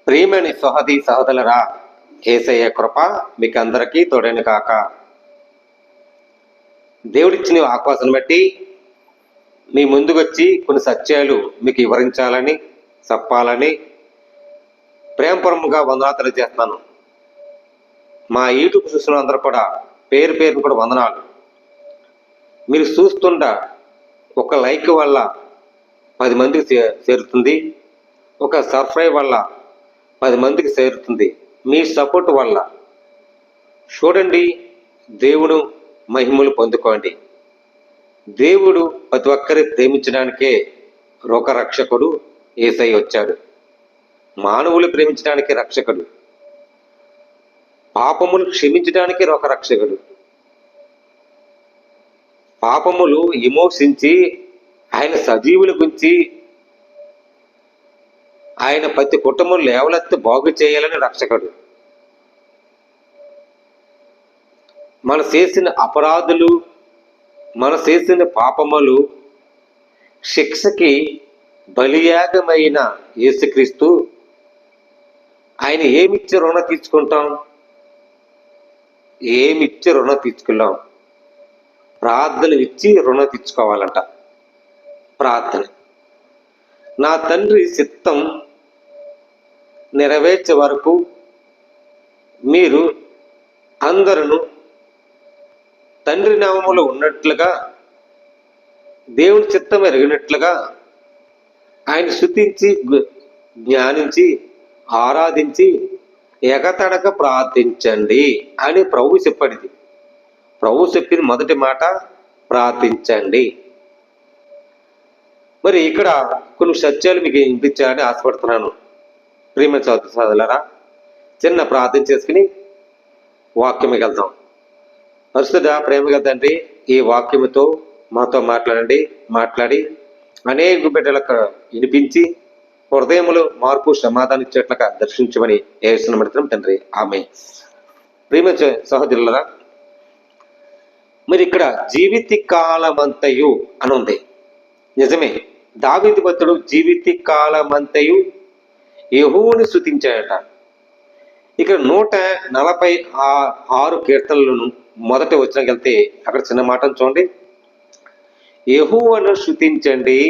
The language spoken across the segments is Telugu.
ప్రియమని సహది సహోదరులరా, యేసయ్య కృప మీకు అందరికీ తోడైన కాక. దేవుడిచ్చిన ఆకాశం బట్టి మీ ముందుకొచ్చి కొన్ని సత్యాలు మీకు వివరించాలని చెప్పాలని ప్రేమపూర్వకంగా వందనాలు చేస్తున్నాను. మా యూట్యూబ్ చూసిన అందరూ కూడా పేరు పేరును కూడా వందనాలు. మీరు చూస్తుండ ఒక లైక్ వల్ల 10 మందికి చేరుతుంది, ఒక సబ్స్క్రైబ్ వల్ల 10 మందికి చేరుతుంది. మీ సపోర్ట్ వల్ల చూడండి, దేవుడు మహిమలు పొందుకోండి. దేవుడు ప్రతి ఒక్కరి ప్రేమించడానికే రక్షకుడు యేసయ్య వచ్చాడు. మానవులు ప్రేమించడానికి రక్షకుడు, పాపములు క్షమించడానికి రక్షకుడు. పాపములు విమోచించి ఆయన సజీవుల గురించి ఆయన ప్రతి కుటుంబం లేవలెత్తి బాగు చేయాలని రక్షకుడు. మన చేసిన అపరాధులు, మన చేసిన పాపములు శిక్షకి బలియాగమైన యేసుక్రీస్తు ఆయన ఏమిచ్చి రుణం తీర్చుకుంటాం? ఏమిచ్చి రుణం తీర్చుకున్నాం? ప్రార్థన ఇచ్చి రుణం తీర్చుకోవాలంట. ప్రార్థన. నా తండ్రి చిత్తం నెరవేర్చే వరకు మీరు అందరూ తండ్రి నామములో ఉన్నట్లుగా, దేవుని చిత్తం ఎరిగినట్లుగా ఆయన స్తుతించి జ్ఞానించి ఆరాధించి ఎగతడక ప్రార్థించండి అని ప్రభు చెప్పాడు. ప్రభు చెప్పిన మొదటి మాట ప్రార్థించండి. మరి ఇక్కడ కొన్ని సత్యాలు మీకు వినిపించాలని ఆశపడుతున్నాను. ప్రియమైన సోదరులారా, చిన్న ప్రార్థన చేసుకుని వాక్యమే వెళ్దాం. పరిశుద్ధ ప్రేమగా తండ్రి, ఈ వాక్యముతో మాతో మాట్లాడి అనేక బిడ్డలకు వినిపించి హృదయములో మార్పు సమాధానం ఇచ్చేట్లుగా దర్శించమని ఏసునబడుతున్నాం తండ్రి, ఆమేన్. ప్రియమైన సహోదరులారా, మరి ఇక్కడ జీవిత కాలమంతయు అని ఉంది. నిజమే, దావీదు భక్తుడు జీవిత కాలమంతయు యెహోవాను స్తుతించాడట. ఇక్కడ 146 కీర్తనలను మొదటి వచనంకి వెళ్తే అక్కడ చిన్న మాటను చూడండి. యెహోవాను స్తుతించండి,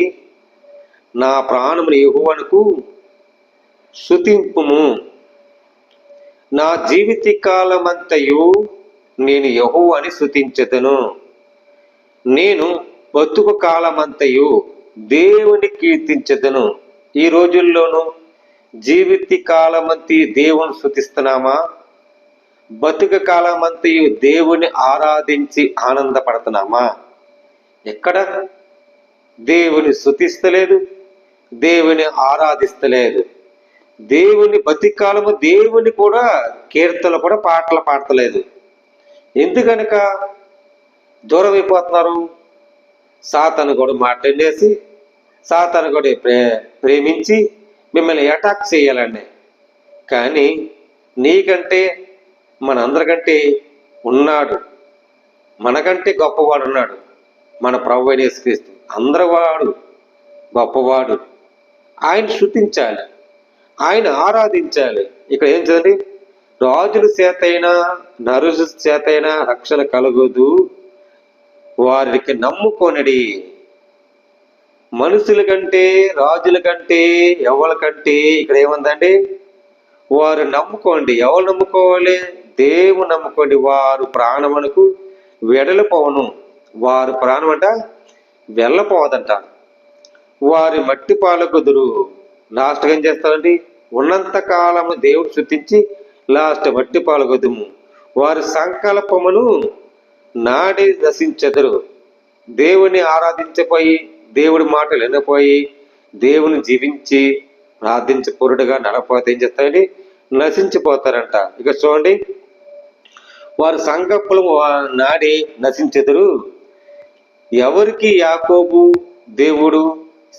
నా ప్రాణమును యెహోవాకు స్తుతింపుము. నా జీవిత కాలమంతయు నేను యెహోవాను స్తుతించెదను. నేను బతుకు కాలమంతయు దేవుని కీర్తించెదను. ఈ రోజుల్లోనూ జీవిత కాలమంతయు దేవుని స్తుతిస్తున్నామా? బతుక కాలమంతయు దేవుని ఆరాధించి ఆనందపడుతున్నామా? ఎక్కడ దేవుని స్తుతిస్తలేదు, దేవుని ఆరాధిస్తలేదు. దేవుని బతికాలము దేవుని కూడా కీర్తనలు కూడా పాటలు పాడతలేదు. ఎందుకనక దూరం అయిపోతున్నారు? సాతాను కూడా మాట్లాడేసి సాతాను కూడా ప్రేమించి మిమ్మల్ని అటాక్ చేయాలండి. కానీ నీకంటే మనందరికంటే ఉన్నాడు, మనకంటే గొప్పవాడు ఉన్నాడు, మన ప్రభువైన యేసుక్రీస్తు. అందరివాడు గొప్పవాడు. ఆయన స్తుతించాలి, ఆయన ఆరాధించాలి. ఇక్కడ ఏం చదండి, రాజుల చేతైనా నరుల చేతైనా రక్షణ కలుగదు, వారికి నమ్ముకొనడి. మనుషుల కంటే రాజుల కంటే ఎవరికంటే ఇక్కడ ఏముందండి, వారు నమ్ముకోండి. ఎవరు నమ్ముకోవాలి? దేవుని నమ్ముకోండి. వారు ప్రాణమునకు వెడలిపోవను. వారు ప్రాణం అంట వెళ్ళపోవదంట. వారి మట్టి పాలకుదురు. లాస్ట్గా ఏం చేస్తారండి, ఉన్నంత కాలము దేవుడు స్తుతించి లాస్ట్ మట్టి పాలకొదుము. వారి సంకల్పమును నాడి నశించెదరు. దేవుని ఆరాధించపోయి, దేవుడి మాటలు వినపోయి, దేవుని జీవించి ప్రార్థించి పొరుడుగా నడపోతే ఏం చేస్తారండి, నశించిపోతారంట. ఇక చూడండి, వారి సంకల్పము నాడి నశించెదరు. ఎవరికి యాకోబు దేవుడు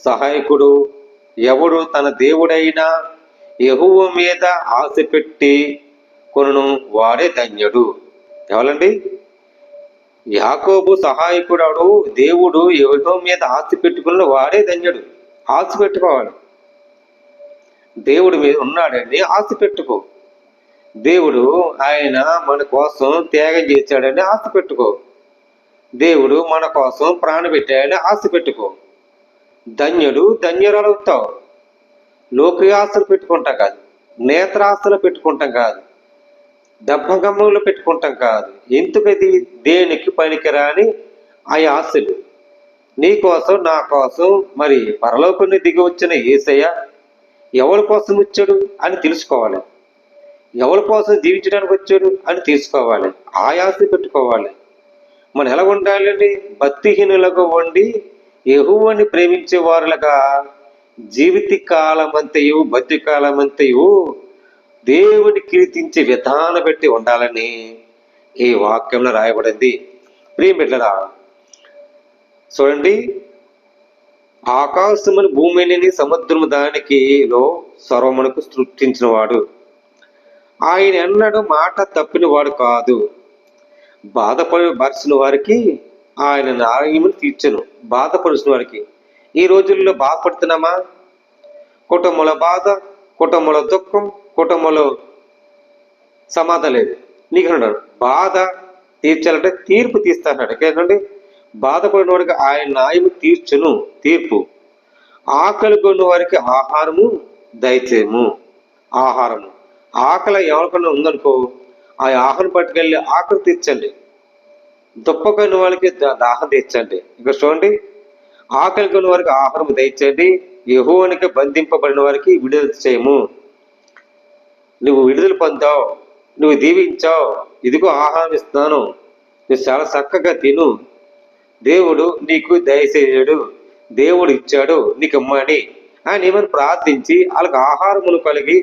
సహాయకుడు? ఎవడు తన దేవుడైన యెహోవా మీద ఆశ పెట్టి కొనును వాడే ధన్యుడు. ఎవరండి? యాకోబు సహాయకుడు దేవుడు యెహోవా మీద ఆశ పెట్టుకున్న వాడే ధన్యుడు. ఆశ పెట్టుకోవాలి. దేవుడి మీద ఉన్నాడని ఆశ పెట్టుకో. దేవుడు ఆయన మన కోసం త్యాగం చేశాడని ఆశ పెట్టుకో. దేవుడు మన కోసం ప్రాణం పెట్టాడని ఆశ పెట్టుకో. ధన్యుడు ధన్యురాలు అవుతావు. లోకయాసలు పెట్టుకుంటాం కాదు, నేత్రాస్తులు పెట్టుకుంటాం కాదు, దబ్బగమ్ములు పెట్టుకుంటాం కాదు. ఎందుకది? దేనికి పనికిరాని ఆ ఆశలు. నీ కోసం నా కోసం మరి పరలోకాన్ని దిగి వచ్చిన యేసయ్య ఎవరి కోసం వచ్చాడు అని తెలుసుకోవాలి. ఎవరి కోసం జీవించడానికి వచ్చాడు అని తెలుసుకోవాలి. ఆ ఆశ పెట్టుకోవాలి. మనం ఎలా ఉండాలండి? భక్తిహీనులకు ఉండి యెహోవాని ప్రేమించే వారులుగా జీవిత కాలమంతయు బతి కాలమంతయు దేవుని కీర్తించే విధానం పెట్టి ఉండాలని ఈ వాక్యంలో రాయబడింది. ప్రియమిట్లరా చూడండి, ఆకాశమును భూమిని సముద్రము దానికిలో సర్వమునకు సృష్టించిన వాడు. ఆయన ఎన్నడూ మాట తప్పిన వాడు కాదు. బాధపడిన వారికి ఆయన న్యాయమును తీర్చను. బాధపడుతున్న వారికి ఈ రోజుల్లో బాధపడుతున్నామా? కుటుంబంలో బాధ, కుటుంబంలో దుఃఖం, కుటుంబంలో సమాధానం లేదు. నీకు అన్నాడు బాధ తీర్చాలంటే తీర్పు తీస్తాడు. ఏంటంటే బాధపడిన వారికి ఆయన న్యాయము తీర్చును. తీర్పు. ఆకలి కొన్న వారికి ఆహారము దయచేయము. ఆహారము. ఆకలి ఎవరికన్నా ఉందనుకో, ఆ ఆహారం పట్టుకెళ్ళి ఆకలి తీర్చండి. దుప్పకొన్న వాళ్ళకి దాహం తీర్చండి. ఇక చూడండి, ఆకలి కొన్న వారికి ఆహారం దయచండి. యెహోవానికి బంధింపబడిన వారికి విడుదల చేయము. నువ్వు విడుదల పొందావు, నువ్వు దీవించావు, ఇదిగో ఆహారం ఇస్తున్నాను, నువ్వు చాలా చక్కగా తిను, దేవుడు నీకు దయచేయడు, దేవుడు ఇచ్చాడు నీకు ఇమ్మని ఆయన ఏమని ప్రార్థించి వాళ్ళకి ఆహారమును కలిగి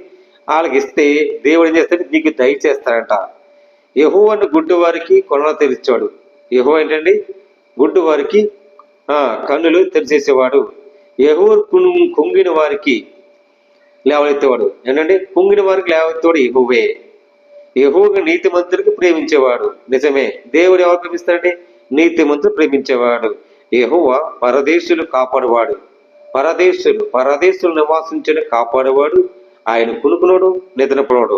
వాళ్ళకి ఇస్తే దేవుడు ఏం చేస్తాడు? నీకు దయచేస్తాడంట. యెహోవాను గుడ్డి వారికి కొనలు తెరిచాడు. యెహోవా ఏంటండి? గుడ్డి వారికి కన్నులు తెరిచేసేవాడు. యెహోవా కుంగిన వారికి లేవనెత్తేవాడు. ఏంటంటే కుంగిన వారికి లేవనెత్తేవాడు యెహోవే. యెహోవా నీతిమంతులకు ప్రేమించేవాడు. నిజమే, దేవుడు ఎవరు ప్రేమిస్తాడండి? నీతిమంతులు ప్రేమించేవాడు. యెహోవా పరదేశులు కాపాడువాడు. పరదేశులు నివాసించిన కాపాడేవాడు. ఆయన కునుకునోడు, నిద్రపోడు.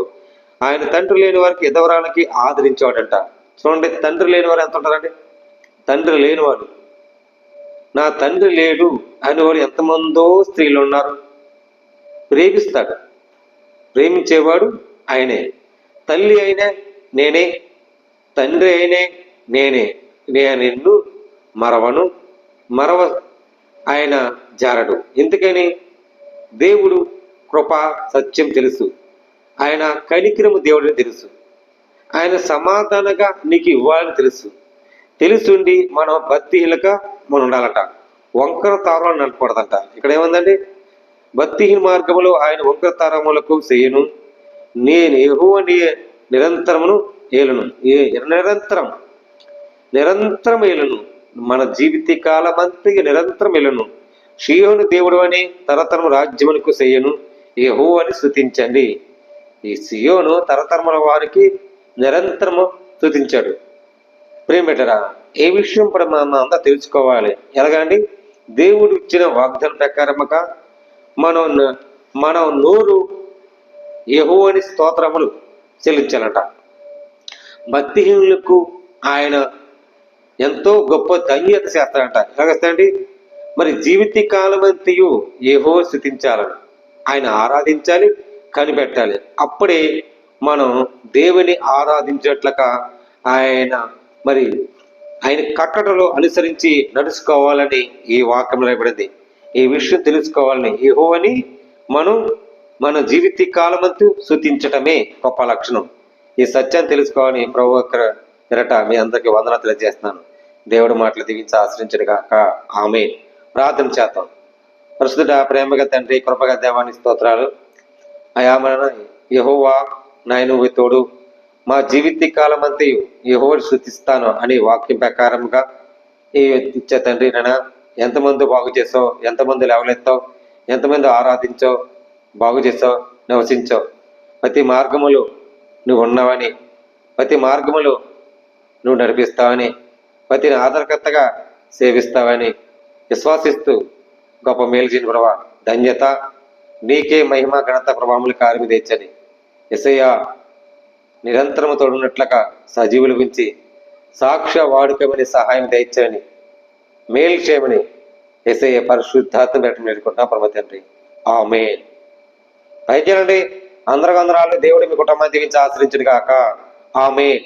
ఆయన తండ్రి లేని వారికి ఎదవరానికి ఆదరించేవాడంట. చూడండి, తండ్రి లేని వారు ఎంత ఉంటారండి? తండ్రి లేనివాడు, నా తండ్రి లేడు అనేవాడు ఎంతమందో స్త్రీలు ఉన్నారు. ప్రేమిస్తాడు, ప్రేమించేవాడు ఆయనే. తల్లి అయినా నేనే, తండ్రి అయినే నేనే. నేను నిన్ను మరవ ఆయన జారడు. ఎందుకని? దేవుడు కృప సత్యం తెలుసు. ఆయన కనికరము దేవుడిని తెలుసు. ఆయన సమాధానంగా నీకు ఇవ్వాలని తెలుసుండి మనం భక్తిహీనగా మనం ఉండాలట. వంకర తారాలను నడపకూడదంట. ఇక్కడ ఏముందండి? భక్తిహీన మార్గములో ఆయన వంకర తారములకు చేయను. నేను యెహోవాని నిరంతరమును ఏలును. నిరంతరం ఏలును. మన జీవిత కాలమంతా నిరంతరం ఏలును. షియోను దేవుడు అని తరతరము రాజ్యమునకు చేయను. యెహోవాని స్తుతించండి. ఈ సియోను తరతరముల వారికి నిరంతరము స్తుతించాడు. ప్రియమిట్లరా, ఏ విషయం కూడా మనం అంతా తెలుసుకోవాలి. ఎలాగండి? దేవుడు ఇచ్చిన వాగ్దానం ప్రకారముగా మనం నోరు యెహోవాని స్తోత్రములు చెల్లించాలట. భక్తిహీనులకు ఆయన ఎంతో గొప్ప ధన్యత చేస్తాడంట. ఎలాగేస్తాడండి? మరి జీవిత కాలమంతయు యెహోవా స్తుతించాలని, ఆయన ఆరాధించాలి, కనిపెట్టాలి. అప్పుడే మనం దేవుని ఆరాధించేట్లుగా ఆయన కట్టడలో అనుసరించి నడుచుకోవాలని ఈ వాక్యంలో రాయబడింది. ఈ విషయం తెలుసుకోవాలని యెహోవాని మనం మన జీవిత కాలమంతు స్తుతించటమే గొప్ప లక్షణం. ఈ సత్యాన్ని తెలుసుకోవాలని ప్రభు ఎరట మీ అందరికీ వందనాలు తెలియజేస్తున్నాను. దేవుడి మాటలు దీవించి ఆశ్రయించడు గాక. ఆమేన్. ప్రార్థన చేద్దాం. పరిశుద్ధ ప్రేమగా తండ్రి, కృపగా దేవాని స్తోత్రాలు. అయా మన యెహోవా నాయన తోడు, మా జీవిత కాలమంతా యెహోవాని స్తుతిస్తాను అని వాక్యం ప్రకారంగా ఇచ్చే తండ్రి, నాన్న ఎంతమంది బాగు చేసావు, ఎంతమంది లేవలెత్తావు, ఎంతమంది ఆరాధించావు, బాగు చేసావు, నివసించావు. ప్రతి మార్గములు నువ్వు ఉన్నావని, ప్రతి మార్గములు నువ్వు నడిపిస్తావని, ప్రతిని ఆధారకర్తగా సేవిస్తావని విశ్వాసిస్తూ గొప్ప మేలు చేయని ప్రభా ధన్యత నీకే మహిమ ఘనత ప్రభావములు కార్యము తెచ్చని యేసయ్య నిరంతరము తోడున్నట్లుగా సజీవుల గురించి సాక్ష్య వాడుకమని సహాయం తెచ్చని మేలు చేయమని యేసయ్య పరిశుద్ధాత్మ పెట్టడం నేర్చుకుంటున్నా పరమ తండ్రి. ఆమేన్. అయితే అందరూ దేవుడు మీ కుటుంబాన్ని దీవించి ఆశ్రయించును గాక. ఆమేన్.